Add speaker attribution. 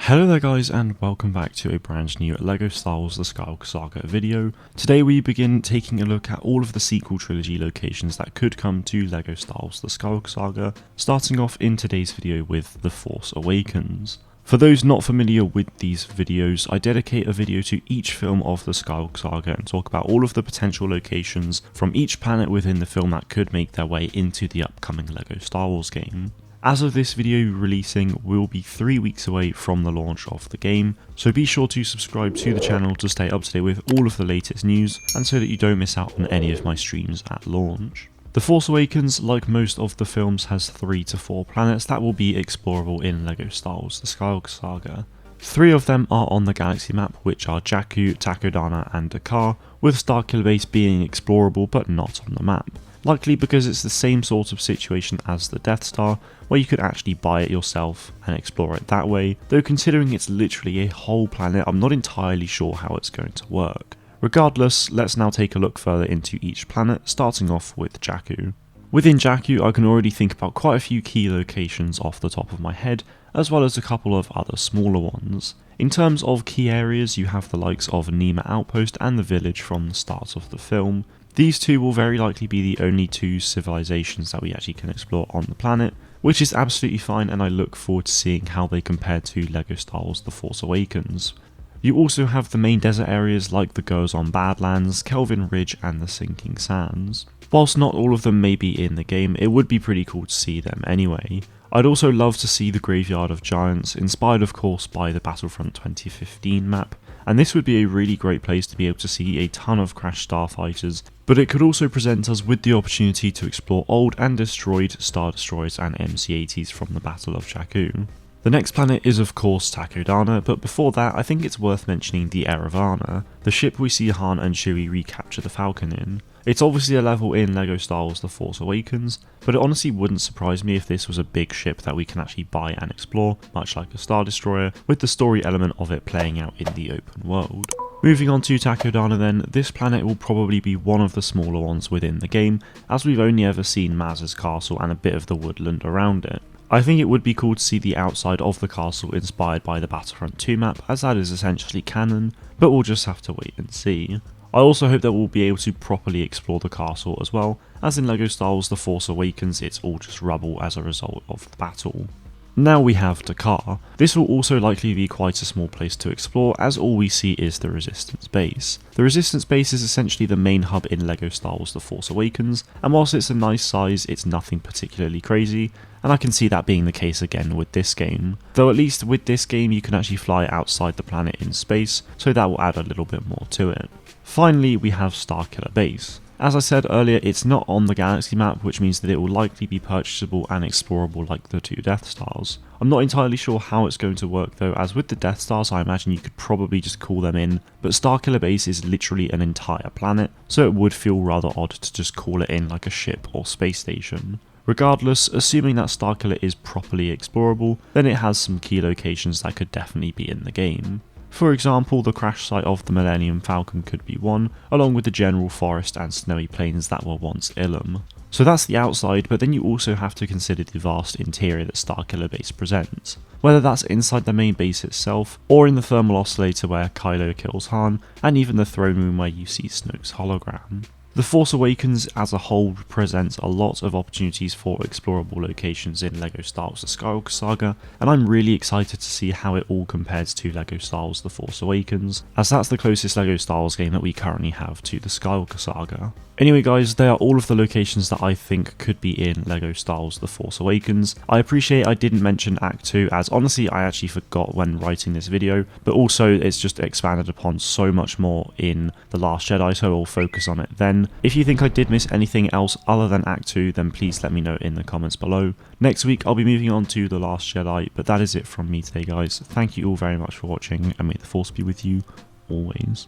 Speaker 1: Hello there guys, and welcome back to a brand new LEGO Star Wars The Skywalker Saga video. Today we begin taking a look at all of the sequel trilogy locations that could come to LEGO Star Wars The Skywalker Saga, starting off in today's video with The Force Awakens. For those not familiar with these videos, I dedicate a video to each film of the Skywalker Saga and talk about all of the potential locations from each planet within the film that could make their way into the upcoming LEGO Star Wars game. As of this video releasing, we'll be 3 weeks away from the launch of the game, so be sure to subscribe to the channel to stay up to date with all of the latest news and so that you don't miss out on any of my streams at launch. The Force Awakens, like most of the films, has 3 to 4 planets that will be explorable in LEGO Star Wars The Skywalker Saga. 3 of them are on the galaxy map, which are Jaku, Takodana and Jaku, with Starkiller Base being explorable but not on the map. Likely because it's the same sort of situation as the Death Star, where you could actually buy it yourself and explore it that way, though considering it's literally a whole planet, I'm not entirely sure how it's going to work. Regardless, let's now take a look further into each planet, starting off with Jaku. Within Jaku, I can already think about quite a few key locations off the top of my head, as well as a couple of other smaller ones. In terms of key areas, you have the likes of Nima Outpost and the village from the start of the film. These two will very likely be the only 2 civilizations that we actually can explore on the planet, which is absolutely fine, and I look forward to seeing how they compare to LEGO Star Wars The Force Awakens. You also have the main desert areas like the Gozon Badlands, Kelvin Ridge and the Sinking Sands. Whilst not all of them may be in the game, it would be pretty cool to see them anyway. I'd also love to see the Graveyard of Giants, inspired of course by the Battlefront 2015 map, and this would be a really great place to be able to see a ton of crashed starfighters, but it could also present us with the opportunity to explore old and destroyed Star Destroyers and MC-80s from the Battle of Jaku. The next planet is of course Takodana, but before that I think it's worth mentioning the Eravana, the ship we see Han and Chewie recapture the Falcon in. It's obviously a level in LEGO Star Wars The Force Awakens, but it honestly wouldn't surprise me if this was a big ship that we can actually buy and explore, much like a Star Destroyer, with the story element of it playing out in the open world. Moving on to Takodana then, this planet will probably be one of the smaller ones within the game, as we've only ever seen Maz's castle and a bit of the woodland around it. I think it would be cool to see the outside of the castle inspired by the Battlefront 2 map, as that is essentially canon, but we'll just have to wait and see. I also hope that we'll be able to properly explore the castle as well, as in LEGO Star Wars The Force Awakens it's all just rubble as a result of the battle. Now we have Jaku. This will also likely be quite a small place to explore, as all we see is the Resistance base. The Resistance base is essentially the main hub in LEGO Star Wars The Force Awakens, and whilst it's a nice size, it's nothing particularly crazy, and I can see that being the case again with this game. Though at least with this game you can actually fly outside the planet in space, so that will add a little bit more to it. Finally, we have Starkiller Base. As I said earlier, it's not on the galaxy map, which means that it will likely be purchasable and explorable like the 2 Death Stars. I'm not entirely sure how it's going to work though, as with the Death Stars I imagine you could probably just call them in, but Starkiller Base is literally an entire planet, so it would feel rather odd to just call it in like a ship or space station. Regardless, assuming that Starkiller is properly explorable, then it has some key locations that could definitely be in the game. For example, the crash site of the Millennium Falcon could be one, along with the general forest and snowy plains that were once Ilum. So that's the outside, but then you also have to consider the vast interior that Starkiller Base presents. Whether that's inside the main base itself, or in the thermal oscillator where Kylo kills Han, and even the throne room where you see Snoke's hologram. The Force Awakens as a whole presents a lot of opportunities for explorable locations in LEGO Star Wars The Skywalker Saga, and I'm really excited to see how it all compares to LEGO Star Wars The Force Awakens, as that's the closest LEGO Star Wars game that we currently have to the Skywalker Saga. Anyway guys, they are all of the locations that I think could be in LEGO Star Wars The Force Awakens. I appreciate I didn't mention Act 2, as honestly I actually forgot when writing this video, but also it's just expanded upon so much more in The Last Jedi, so I'll focus on it then. If you think I did miss anything else other than Act 2, then please let me know in the comments below. Next week I'll be moving on to The Last Jedi, but that is it from me today guys. Thank you all very much for watching, and may the Force be with you always.